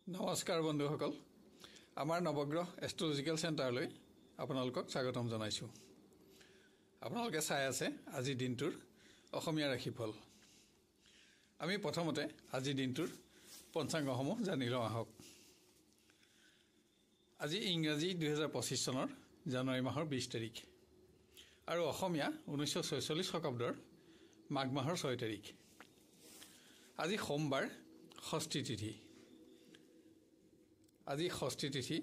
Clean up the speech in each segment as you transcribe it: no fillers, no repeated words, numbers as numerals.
নমস্কাৰ বন্ধুসকল, আমাৰ নৱগ্ৰহ এষ্ট্ৰলজিকেল চেণ্টাৰলৈ আপোনালোকক স্বাগতম জনাইছোঁ। আপোনালোকে চাই আছে আজিৰ দিনটোৰ অসমীয়া ৰাশিফল। আমি প্ৰথমতে আজিৰ দিনটোৰ পঞ্চাংগসমূহ জানি লওঁ আহক। আজি ইংৰাজী 2025 চনৰ জানুৱাৰী মাহৰ 20 তাৰিখ আৰু অসমীয়া 1946 শকাব্দৰ মাঘ মাহৰ 6 তাৰিখ। আজি সোমবাৰ, ষষ্ঠী তিথি। আজি ষষ্ঠী তিথি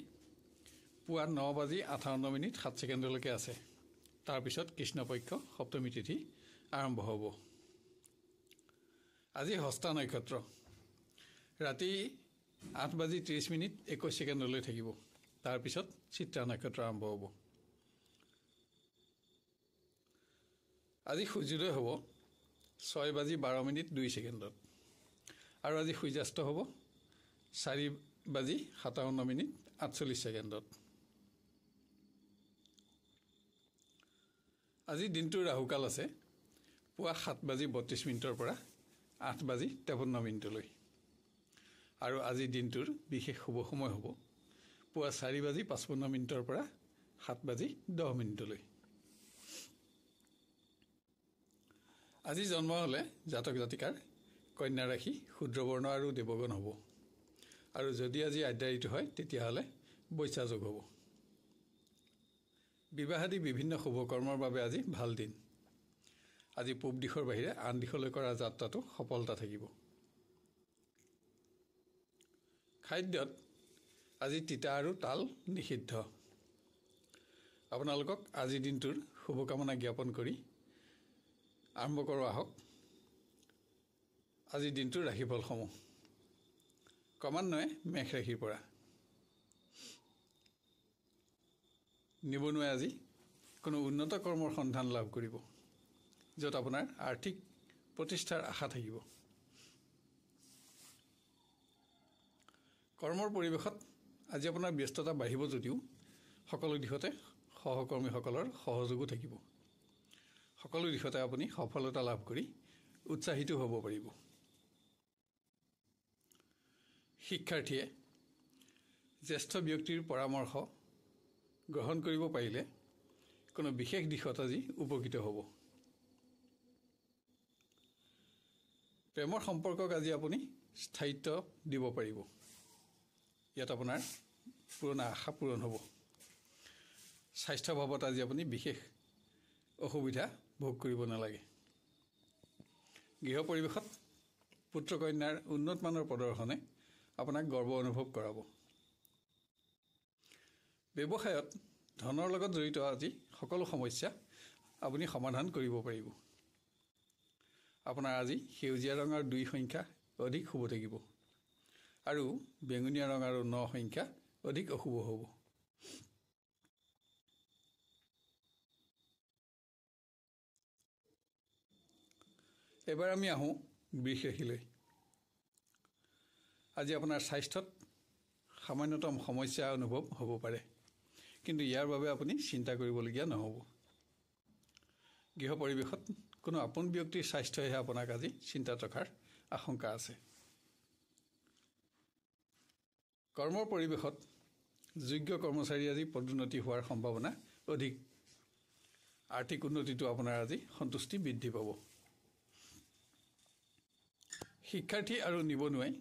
পুৱা 9:58:07 আছে। তাৰপিছত কৃষ্ণপক্ষ সপ্তমী তিথি আৰম্ভ হ'ব। আজি হস্তা নক্ষত্ৰ ৰাতি 8:30:21 থাকিব। তাৰপিছত চিত্ৰা নক্ষত্ৰ আৰম্ভ হ'ব। আজি সূৰ্যোদয় হ'ব 6:12:02 আৰু আজি সূৰ্যাস্ত হ'ব 4:57:48। আজি দিনটোৰ ৰাহুকাল আছে পুৱা 7:32 পৰা 8:53 আৰু আজি দিনটোৰ বিশেষ শুভ সময় হ'ব পুৱা 4:55 পৰা 7:10। আজি জন্ম হ'লে জাতক জাতিকাৰ কন্যা ৰাশি, শূদ্ৰবৰ্ণ আৰু দেৱগণ হ'ব। আৰু যদি আজি আদ্যায়িত হয় তেতিয়াহ'লে বৈশা যোগ হ'ব। বিবাহাদি বিভিন্ন শুভ কৰ্মৰ বাবে আজি ভাল দিন। আজি পূব দিশৰ বাহিৰে আন দিশলৈ কৰা যাত্ৰাটো সফলতা থাকিব। খাদ্যত আজি তিতা আৰু তাল নিষিদ্ধ। আপোনালোকক আজিৰ দিনটোৰ শুভকামনা জ্ঞাপন কৰি আৰম্ভ কৰোঁ আহক আজিৰ দিনটোৰ ৰাশিফলসমূহ। ক্ৰমান্বয়ে মেষ ৰাশিৰ পৰা। নিবনুৱাই আজি কোনো উন্নত কৰ্মৰ সন্ধান লাভ কৰিব, য'ত আপোনাৰ আৰ্থিক প্ৰতিষ্ঠাৰ আশা থাকিব। কৰ্মৰ পৰিৱেশত আজি আপোনাৰ ব্যস্ততা বাঢ়িব যদিও সকলো দিশতে সহকৰ্মীসকলৰ সহযোগো থাকিব। সকলো দিশতে আপুনি সফলতা লাভ কৰি উৎসাহিত হ'ব পাৰিব। শিক্ষাৰ্থীয়ে জ্যেষ্ঠ ব্যক্তিৰ পৰামৰ্শ গ্ৰহণ কৰিব পাৰিলে কোনো বিশেষ দিশত আজি উপকৃত হ'ব। প্ৰেমৰ সম্পৰ্কক আজি আপুনি স্থায়িত্ব দিব পাৰিব। ইয়াত আপোনাৰ পুৰণা আশা পূৰণ হ'ব। স্বাস্থ্য ভাৱত আজি আপুনি বিশেষ অসুবিধা ভোগ কৰিব নালাগে। গৃহ পৰিৱেশত পুত্ৰ কন্যাৰ উন্নত মানৰ প্ৰদৰ্শনে আপোনাক গৰ্ব অনুভৱ কৰাব। ব্যৱসায়ত ধনৰ লগত জড়িত আজি সকলো সমস্যা আপুনি সমাধান কৰিব পাৰিব। আপোনাৰ আজি সেউজীয়া ৰং আৰু 2 সংখ্যা অধিক শুভ থাকিব আৰু বেঙুনীয়া ৰং আৰু 9 সংখ্যা অধিক অশুভ হ'ব। এবাৰ আমি আহোঁ বৃষ ৰাশিলৈ। আজি আপোনাৰ স্বাস্থ্যত সামান্যতম সমস্যা অনুভৱ হ'ব পাৰে, কিন্তু ইয়াৰ বাবে আপুনি চিন্তা কৰিবলগীয়া নহ'ব। গৃহ পৰিৱেশত কোনো আপোন ব্যক্তিৰ স্বাস্থ্যইহে আপোনাক আজি চিন্তাত ৰখাৰ আশংকা আছে। কৰ্মৰ পৰিৱেশত যোগ্য কৰ্মচাৰী আজি পদোন্নতি হোৱাৰ সম্ভাৱনা অধিক। আৰ্থিক উন্নতিটো আপোনাৰ আজি সন্তুষ্টি বৃদ্ধি পাব। শিক্ষাৰ্থী আৰু নিবনুৱাই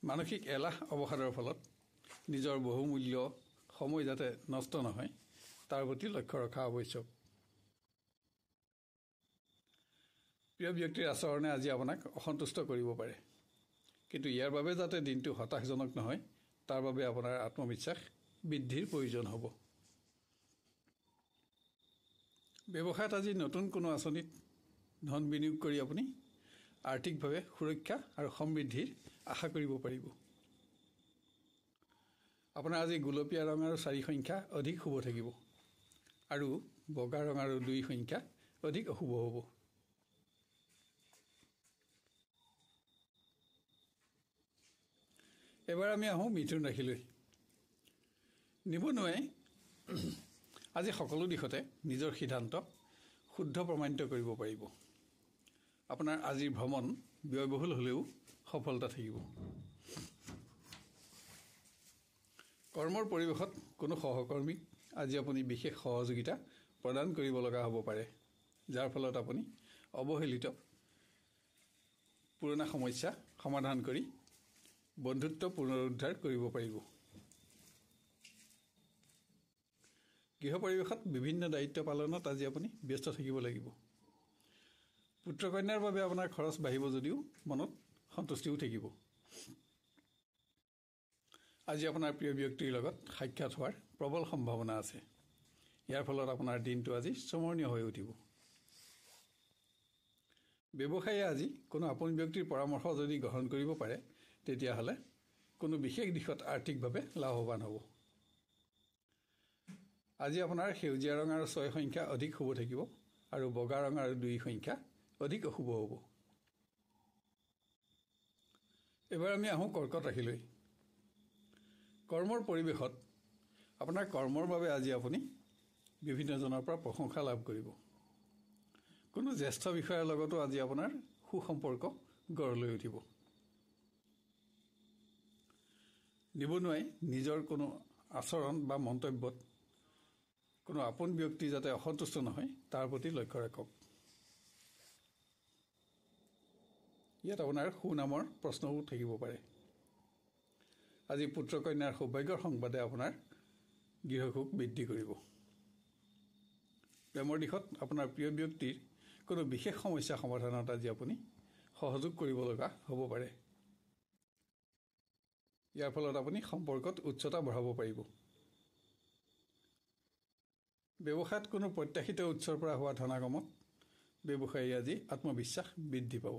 মানসিক এলাহ অৱসাদৰ ফলত নিজৰ বহুমূল্য সময় যাতে নষ্ট নহয় তাৰ প্ৰতি লক্ষ্য ৰখা আৱশ্যক। প্ৰিয় ব্যক্তিৰ আচৰণে আজি আপোনাক অসন্তুষ্ট কৰিব পাৰে, কিন্তু ইয়াৰ বাবে যাতে দিনটো হতাশজনক নহয় তাৰ বাবে আপোনাৰ আত্মবিশ্বাস বৃদ্ধিৰ প্ৰয়োজন হ'ব। ব্যৱসায়ত আজি নতুন কোনো আঁচনিত ধন বিনিয়োগ কৰি আপুনি আৰ্থিকভাৱে সুৰক্ষা আৰু সমৃদ্ধিৰ আশা কৰিব পাৰিব। আপোনাৰ আজি গুলপীয়া ৰং আৰু 4 সংখ্যা অধিক শুভ থাকিব আৰু বগা ৰং আৰু 2 সংখ্যা অধিক অশুভ হ'ব। এবাৰ আমি আহোঁ মিথুন ৰাশিলৈ। নিবনুৱাই আজি সকলো দিশতে নিজৰ সিদ্ধান্ত শুদ্ধ প্ৰমাণিত কৰিব পাৰিব। আপোনাৰ আজিৰ ভ্ৰমণ ব্যয়বহুল হ'লেও সফলতা থাকিব। কৰ্মৰ পৰিৱেশত কোনো সহকৰ্মীক আজি আপুনি বিশেষ সহযোগিতা প্ৰদান কৰিব লগা হ'ব পাৰে, যাৰ ফলত আপুনি অৱহেলিত পুৰণা সমস্যা সমাধান কৰি বন্ধুত্ব পুনৰুদ্ধাৰ কৰিব পাৰিব। গৃহ পৰিৱেশত বিভিন্ন দায়িত্ব পালনত আজি আপুনি ব্যস্ত থাকিব লাগিব। পুত্ৰ কন্যাৰ বাবে আপোনাৰ খৰচ বাঢ়িব যদিও মনত সন্তুষ্টিও থাকিব। আজি আপোনাৰ প্ৰিয় ব্যক্তিৰ লগত সাক্ষাৎ হোৱাৰ প্ৰবল সম্ভাৱনা আছে। ইয়াৰ ফলত আপোনাৰ দিনটো আজি স্মৰণীয় হৈ উঠিব। ব্যৱসায়ীয়ে আজি কোনো আপোন ব্যক্তিৰ পৰামৰ্শ যদি গ্ৰহণ কৰিব পাৰে, তেতিয়াহ'লে কোনো বিশেষ দিশত আৰ্থিকভাৱে লাভৱান হ'ব। আজি আপোনাৰ সেউজীয়া ৰং আৰু 6 সংখ্যা অধিক শুভ থাকিব আৰু বগা ৰং আৰু 2 সংখ্যা অধিক অশুভ হ'ব। এবাৰ আমি আহোঁ কৰ্কট ৰাশিলৈ। কৰ্মৰ পৰিৱেশত আপোনাৰ কৰ্মৰ বাবে আজি আপুনি বিভিন্নজনৰ পৰা প্ৰশংসা লাভ কৰিব। কোনো জ্যেষ্ঠ বিষয়াৰ লগতো আজি আপোনাৰ সুসম্পৰ্ক গঢ় লৈ উঠিব। নিবনুৱাই নিজৰ কোনো আচৰণ বা মন্তব্যত কোনো আপোন ব্যক্তি যাতে অসন্তুষ্ট নহয়, তাৰ প্ৰতি লক্ষ্য ৰাখক। ইয়াত আপোনাৰ সুনামৰ প্ৰশ্নও থাকিব পাৰে। আজি পুত্ৰ কন্যাৰ সৌভাগ্যৰ সংবাদে আপোনাৰ গৃহসুখ বৃদ্ধি কৰিব। প্ৰেমৰ দিশত আপোনাৰ প্ৰিয় ব্যক্তিৰ কোনো বিশেষ সমস্যা সমাধানত আজি আপুনি সহযোগ কৰিব লগা হ'ব পাৰে। ইয়াৰ ফলত আপুনি সম্পৰ্কত উচ্চতা বঢ়াব পাৰিব। ব্যৱসায়ত কোনো প্ৰত্যাশিত উৎসৰ পৰা হোৱা ধনাগমত ব্যৱসায়ী আজি আত্মবিশ্বাস বৃদ্ধি পাব।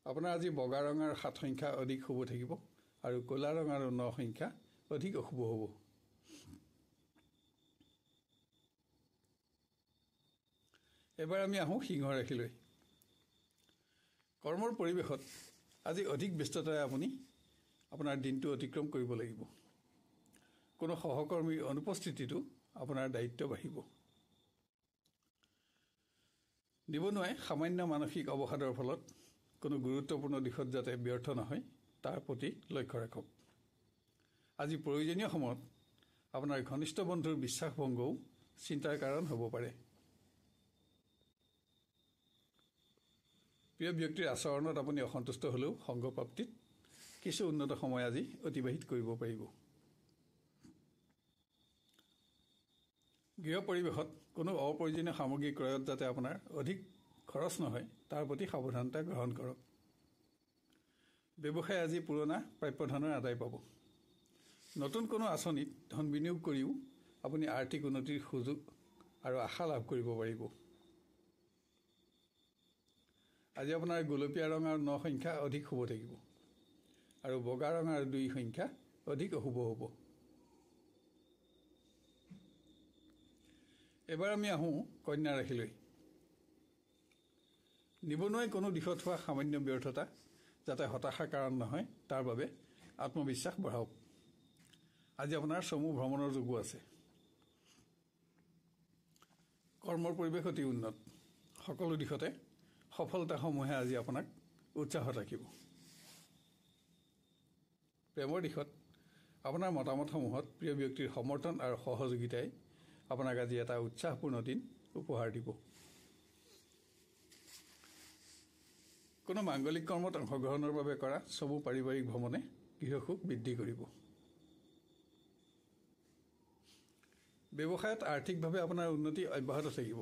আপোনাৰ আজি বগা ৰং আৰু 7 সংখ্যা অধিক শুভ থাকিব আৰু ক'লা ৰং আৰু 9 সংখ্যা অধিক অশুভ হ'ব। এবাৰ আমি আহোঁ সিংহ ৰাশিলৈ। কৰ্মৰ পৰিৱেশত আজি অধিক ব্যস্ততাৰে আপুনি আপোনাৰ দিনটো অতিক্ৰম কৰিব লাগিব। কোনো সহকৰ্মীৰ অনুপস্থিতিতো আপোনাৰ দায়িত্ব বাঢ়িব। নিবনুৱাই সামান্য মানসিক অৱসাদৰ ফলত কোনো গুৰুত্বপূৰ্ণ দিশত যাতে ব্যৰ্থ নহয়, তাৰ প্ৰতি লক্ষ্য ৰাখক। আজি প্ৰয়োজনীয় সময়ত আপোনাৰ ঘনিষ্ঠ বন্ধুৰ বিশ্বাসভংগও চিন্তাৰ কাৰণ হ'ব পাৰে। প্ৰিয় ব্যক্তিৰ আচৰণত আপুনি অসন্তুষ্ট হ'লেও সংগপ্ৰাপ্তিত কিছু উন্নত সময় আজি অতিবাহিত কৰিব পাৰিব। গৃহ পৰিৱেশত কোনো অপ্ৰয়োজনীয় সামগ্ৰী ক্ৰয়ত যাতে আপোনাৰ অধিক খৰচ নহয়, তাৰ প্ৰতি সাৱধানতা গ্ৰহণ কৰক। ব্যৱসায় আজি পুৰণা প্ৰাপ্যধনৰ আদায় পাব। নতুন কোনো আঁচনিত ধন বিনিয়োগ কৰিও আপুনি আৰ্থিক উন্নতিৰ সুযোগ আৰু আশা লাভ কৰিব পাৰিব। আজি আপোনাৰ গোলপীয়া ৰং আৰু 9 সংখ্যা অধিক শুভ থাকিব আৰু বগা ৰং আৰু 2 সংখ্যা অধিক অশুভ হ'ব। এবাৰ আমি আহোঁ কন্যা ৰাশিলৈ। নিবনুৱাই কোনো দিশত হোৱা সামান্য ব্যৰ্থতা যাতে হতাশাৰ কাৰণ নহয়, তাৰ বাবে আত্মবিশ্বাস বঢ়াওক। আজি আপোনাৰ চমু ভ্ৰমণৰ যোগো আছে। কৰ্মৰ পৰিৱেশ অতি উন্নত। সকলো দিশতে সফলতাসমূহে আজি আপোনাক উৎসাহত ৰাখিব। প্ৰেমৰ দিশত আপোনাৰ মতামতসমূহত প্ৰিয় ব্যক্তিৰ সমৰ্থন আৰু সহযোগিতাই আপোনাক আজি এটা উৎসাহপূৰ্ণ দিন উপহাৰ দিব। কোনো মাংগলিক কৰ্মত অংশগ্ৰহণৰ বাবে কৰা চমু পাৰিবাৰিক ভ্ৰমণে গৃহসুখ বৃদ্ধি কৰিব। ব্যৱসায়ত আৰ্থিকভাৱে আপোনাৰ উন্নতি অব্যাহত থাকিব।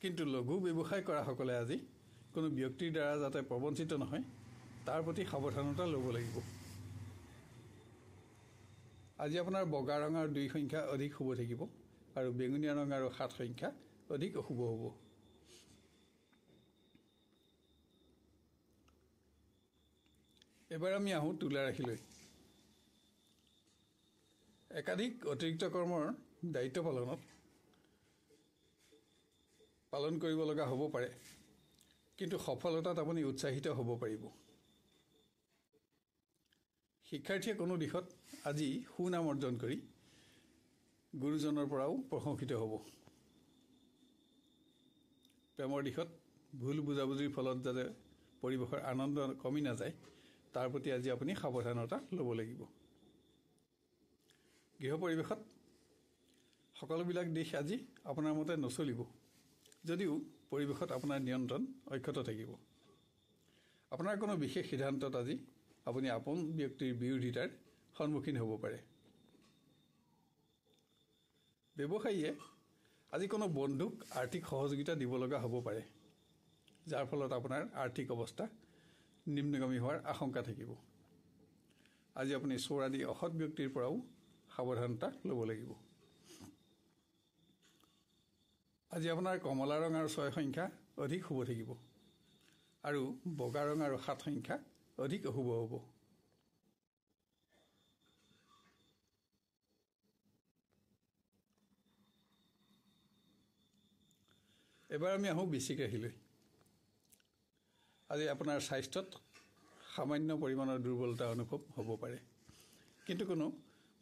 কিন্তু লঘু ব্যৱসায় কৰাসকলে আজি কোনো ব্যক্তিৰ দ্বাৰা যাতে প্ৰবঞ্চিত নহয়, তাৰ প্ৰতি সাৱধানতা ল'ব লাগিব। আজি আপোনাৰ বগা ৰং আৰু 2 সংখ্যা অধিক শুভ থাকিব আৰু বেঙুনীয়া ৰং আৰু 7 সংখ্যা অধিক অশুভ হ'ব। এবাৰ আমি আহোঁ তুলা ৰাশিলৈ। একাধিক অতিৰিক্ত কৰ্মৰ দায়িত্ব পালন কৰিব লগা হ'ব পাৰে, কিন্তু সফলতাত আপুনি উৎসাহিত হ'ব পাৰিব। শিক্ষাৰ্থীয়ে কোনো দিশত আজি সুনাম অৰ্জন কৰি গুৰুজনৰ পৰাও প্ৰশংসিত হ'ব। প্ৰেমৰ দিশত ভুল বুজাবুজিৰ ফলত যাতে পৰিৱেশৰ আনন্দ কমি নাযায়, তাৰ প্ৰতি আজি আপুনি সাৱধানতা ল'ব লাগিব। গৃহ পৰিৱেশত সকলোবিলাক দিশ আজি আপোনাৰ মতে নচলিব, যদিও পৰিৱেশত আপোনাৰ নিয়ন্ত্ৰণ অক্ষত থাকিব। আপোনাৰ কোনো বিশেষ সিদ্ধান্তত আজি আপুনি আপোন ব্যক্তিৰ বিৰোধিতাৰ সন্মুখীন হ'ব পাৰে। ব্যৱসায়ীয়ে আজি কোনো বন্ধুক আৰ্থিক সহযোগিতা দিব লগা হ'ব পাৰে, যাৰ ফলত আপোনাৰ আৰ্থিক অৱস্থা নিম্নগামী হোৱাৰ আশংকা থাকিব। আজি আপুনি চোৰ আদি অসৎ ব্যক্তিৰ পৰাও সাৱধানতা ল'ব লাগিব। আজি আপোনাৰ কমলা ৰং আৰু 6 সংখ্যা অধিক শুভ থাকিব আৰু বগা ৰং আৰু 7 সংখ্যা অধিক অশুভ হ'ব। এবাৰ আমি আহোঁ বৃশ্চিক ৰাশিলৈ। আজি আপোনাৰ স্বাস্থ্যত সামান্য পৰিমাণৰ দুৰ্বলতা অনুভৱ হ'ব পাৰে, কিন্তু কোনো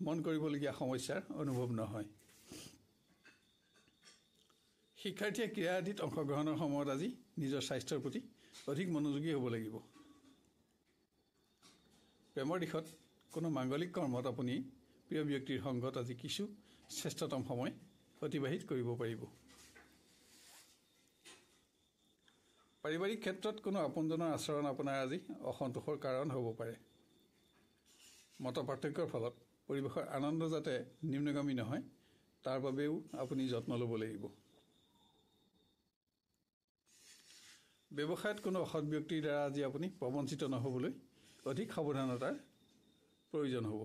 মন কৰিবলগীয়া সমস্যাৰ অনুভৱ নহয়। শিক্ষাৰ্থীয়ে ক্ৰীড়া আদিত অংশগ্ৰহণৰ সময়ত আজি নিজৰ স্বাস্থ্যৰ প্ৰতি অধিক মনোযোগী হ'ব লাগিব। প্ৰেমৰ দিশত কোনো মাংগলিক কৰ্মত আপুনি প্ৰিয় ব্যক্তিৰ সংগত আজি কিছু শ্ৰেষ্ঠতম সময় অতিবাহিত কৰিব পাৰিব। পাৰিবাৰিক ক্ষেত্ৰত কোনো আপোনজনৰ আচৰণ আপোনাৰ আজি অসন্তোষৰ কাৰণ হ'ব পাৰে। মত পাৰ্থক্যৰ ফলত পৰিৱেশৰ আনন্দ যাতে নিম্নগামী নহয়, তাৰ বাবেও আপুনি যত্ন ল'ব লাগিব। ব্যৱসায়ত কোনো অসৎ ব্যক্তিৰ দ্বাৰা আজি আপুনি প্ৰবঞ্চিত নহ'বলৈ অধিক সাৱধানতাৰ প্ৰয়োজন হ'ব।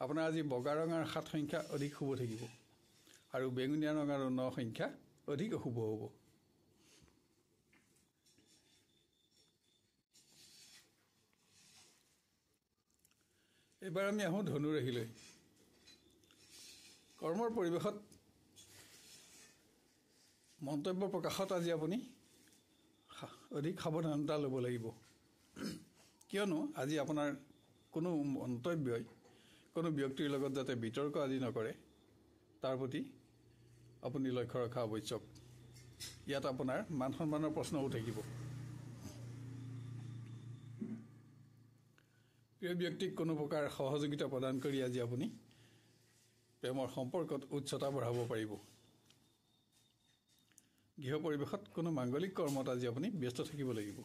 আপোনাৰ আজি বগা ৰং আৰু 7 সংখ্যা অধিক শুভ থাকিব আৰু বেঙুনীয়া ৰং আৰু 9 সংখ্যা অধিক অশুভ হ'ব। এইবাৰ আমি আহোঁ ধনু ৰাশিলৈ। কৰ্মৰ পৰিৱেশত মন্তব্য প্ৰকাশত আজি আপুনি অধিক সাৱধানতা ল'ব লাগিব, কিয়নো আজি আপোনাৰ কোনো মন্তব্যই কোনো ব্যক্তিৰ লগত যাতে বিতৰ্ক আদি নকৰে, তাৰ প্ৰতি আপুনি লক্ষ্য ৰখা আৱশ্যক। ইয়াত আপোনাৰ মান সন্মানৰ প্ৰশ্নও থাকিব। প্ৰিয় ব্যক্তিক কোনো প্ৰকাৰ সহযোগিতা প্ৰদান কৰি আজি আপুনি প্ৰেমৰ সম্পৰ্কত উচ্চতা বঢ়াব পাৰিব। গৃহ পৰিৱেশত কোনো মাংগলিক কৰ্মত আজি আপুনি ব্যস্ত থাকিব লাগিব।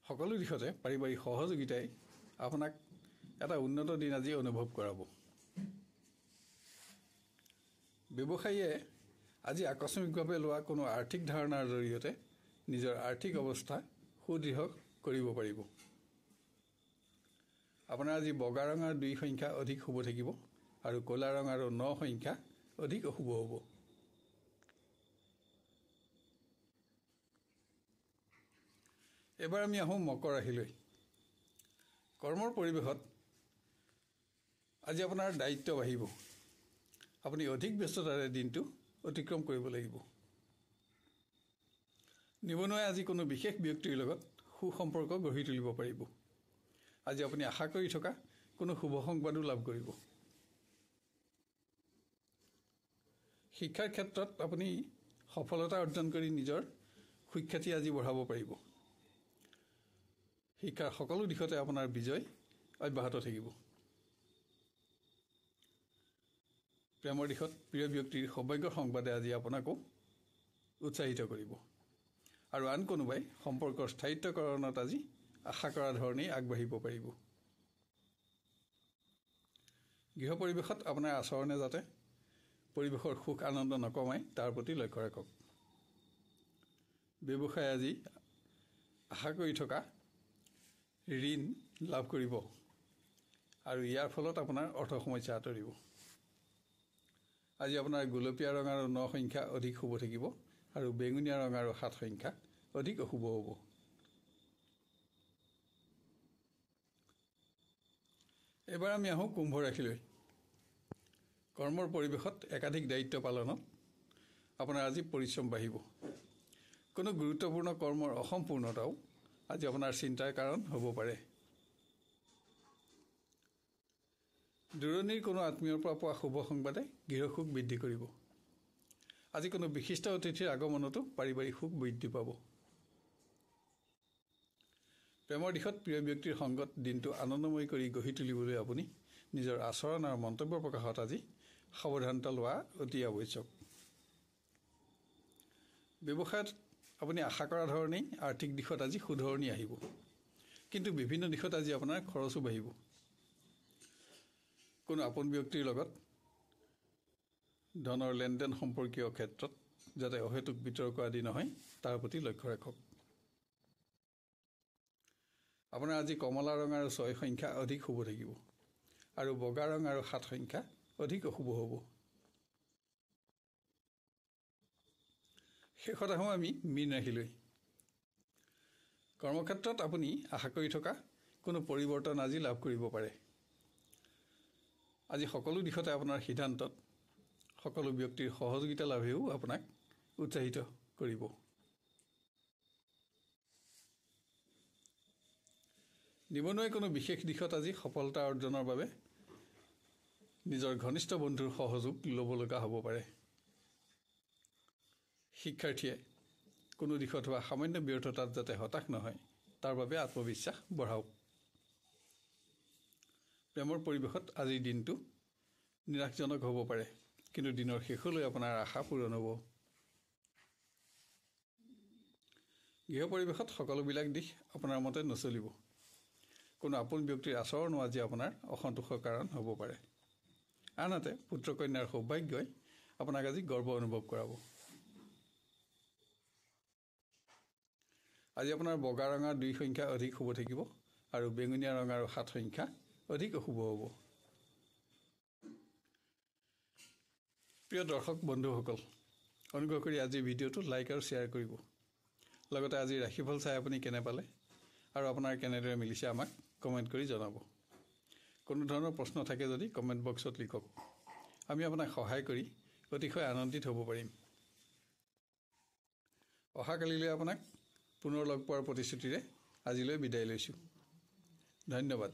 সকলো দিশতে পাৰিবাৰিক সহযোগিতাই আপোনাক এটা উন্নত দিন আজি অনুভৱ কৰাব। ব্যৱসায়ীয়ে আজি আকস্মিকভাৱে লোৱা কোনো আৰ্থিক ধাৰণাৰ জৰিয়তে নিজৰ আৰ্থিক অৱস্থা সুদৃঢ় কৰিব পাৰিব। আপোনাৰ আজি বগা ৰং আৰু 2 সংখ্যা অধিক শুভ থাকিব আৰু ক'লা ৰং আৰু 9 সংখ্যা অধিক অশুভ হ'ব। এবাৰ আমি আহোঁ মকৰ ৰাশিলৈ। কৰ্মৰ পৰিৱেশত আজি আপোনাৰ দায়িত্ব বাঢ়িব। আপুনি অধিক ব্যস্ততাৰে দিনটো অতিক্ৰম কৰিব লাগিব। নিবনুৱাই আজি কোনো বিশেষ ব্যক্তিৰ লগত সুসম্পৰ্ক গঢ়ি তুলিব পাৰিব। আজি আপুনি আশা কৰি থকা কোনো শুভ সংবাদো লাভ কৰিব। শিক্ষাৰ ক্ষেত্ৰত আপুনি সফলতা অৰ্জন কৰি নিজৰ সুখ্যাতি আজি বঢ়াব পাৰিব। শিক্ষাৰ সকলো দিশতে আপোনাৰ বিজয় অব্যাহত থাকিব। প্ৰেমৰ দিশত প্ৰিয় ব্যক্তিৰ সৌভাগ্যৰ সংবাদে আজি আপোনাকো উৎসাহিত কৰিব আৰু আন কোনোবাই সম্পৰ্কৰ স্থায়িত্বকৰণত আজি আশা কৰা ধৰণেই আগবাঢ়িব পাৰিব। গৃহ পৰিৱেশত আপোনাৰ আচৰণে যাতে পৰিৱেশৰ সুখ আনন্দ নকমায়, তাৰ প্ৰতি লক্ষ্য ৰাখক। ব্যৱসায় আজি আশা কৰি থকা ঋণ লাভ কৰিব আৰু ইয়াৰ ফলত আপোনাৰ অৰ্থ সমস্যা আঁতৰিব। আজি আপোনাৰ গোলপীয়া ৰং আৰু 9 সংখ্যা অধিক শুভ থাকিব আৰু বেঙুনীয়া ৰং আৰু 7 সংখ্যা অধিক অশুভ হ'ব। এবাৰ আমি আহোঁ কুম্ভ ৰাশিলৈ। কৰ্মৰ পৰিৱেশত একাধিক দায়িত্ব পালনত আপোনাৰ আজি পৰিশ্ৰম বাঢ়িব। কোনো গুৰুত্বপূৰ্ণ কৰ্মৰ অসম্পূৰ্ণতাও আজি আপোনাৰ চিন্তাৰ কাৰণ হ'ব পাৰে। দূৰণিৰ কোনো আত্মীয়ৰ পৰা পোৱা শুভ সংবাদে গৃহসুখ বৃদ্ধি কৰিব। আজি কোনো বিশিষ্ট অতিথিৰ আগমনতো পাৰিবাৰিক সুখ বৃদ্ধি পাব। প্ৰেমৰ দিশত প্ৰিয় ব্যক্তিৰ সংগত দিনটো আনন্দময় কৰি গঢ়ি তুলিবলৈ আপুনি নিজৰ আচৰণ আৰু মন্তব্য প্ৰকাশত আজি সাৱধানতা লোৱা অতি আৱশ্যক। ব্যৱসায়ত আপুনি আশা কৰা ধৰণেই আৰ্থিক দিশত আজি সুধৰণি আহিব, কিন্তু বিভিন্ন দিশত আজি আপোনাৰ খৰচো বাঢ়িব। কোনো আপোন ব্যক্তিৰ লগত ধনৰ লেনদেন সম্পৰ্কীয় ক্ষেত্ৰত যাতে অহেতুক বিতৰ্ক আদি নহয় তাৰ প্ৰতি লক্ষ্য ৰাখক। আপোনাৰ আজি কমলা ৰং আৰু 6 সংখ্যা অধিক শুভ থাকিব আৰু বগা ৰং আৰু 7 সংখ্যা অধিক অশুভ হ'ব। শেষত আহোঁ আমি মীন ৰাশিলৈ। কৰ্মক্ষেত্ৰত আপুনি আশা কৰি থকা কোনো পৰিৱৰ্তন আজি লাভ কৰিব পাৰে। আজি সকলো দিশতে আপোনাৰ সিদ্ধান্তত সকলো ব্যক্তিৰ সহযোগিতা লাভেও আপোনাক উৎসাহিত কৰিব। নিবনুৱাই কোনো বিশেষ দিশত আজি সফলতা অৰ্জনৰ বাবে নিজৰ ঘনিষ্ঠ বন্ধুৰ সহযোগ ল'ব লগা হ'ব পাৰে। শিক্ষাৰ্থীয়ে কোনো দিশত হোৱা সামান্য ব্যৰ্থতাত যাতে হতাশ নহয় তাৰ বাবে আত্মবিশ্বাস বঢ়াওক। প্ৰেমৰ পৰিৱেশত আজিৰ দিনটো নিৰাশজনক হ'ব পাৰে, কিন্তু দিনৰ শেষলৈ আপোনাৰ আশা পূৰণ হ'ব। গৃহ পৰিৱেশত সকলোবিলাক দিশ আপোনাৰ মতে নচলিব। কোনো আপোন ব্যক্তিৰ আচৰণো আজি আপোনাৰ অসন্তোষৰ কাৰণ হ'ব পাৰে। আনহাতে পুত্ৰ কন্যাৰ সৌভাগ্যই আপোনাক আজি গৰ্ব অনুভৱ কৰাব। আজি আপোনাৰ বগা ৰঙৰ 2 সংখ্যা অধিক শুভ থাকিব আৰু বেঙুনীয়া ৰং আৰু 7 সংখ্যা অধিক অশুভ হ'ব। প্ৰিয় দৰ্শক বন্ধুসকল, অনুগ্ৰহ কৰি আজিৰ ভিডিঅ'টো লাইক আৰু শ্বেয়াৰ কৰিব। লগতে আজিৰ ৰাশিফল চাই আপুনি কেনে পালে আৰু আপোনাৰ কেনেদৰে মিলিছে আমাক কমেণ্ট কৰি জনাব। কোনো ধৰণৰ প্ৰশ্ন থাকে যদি কমেণ্ট বক্সত লিখক। আমি আপোনাক সহায় কৰি অতিশয় আনন্দিত হ'ব পাৰিম। অহাকালিলৈ আপোনাক পুনৰ লগ পোৱাৰ প্ৰতিশ্ৰুতিৰে আজিলৈ বিদায় লৈছোঁ। ধন্যবাদ।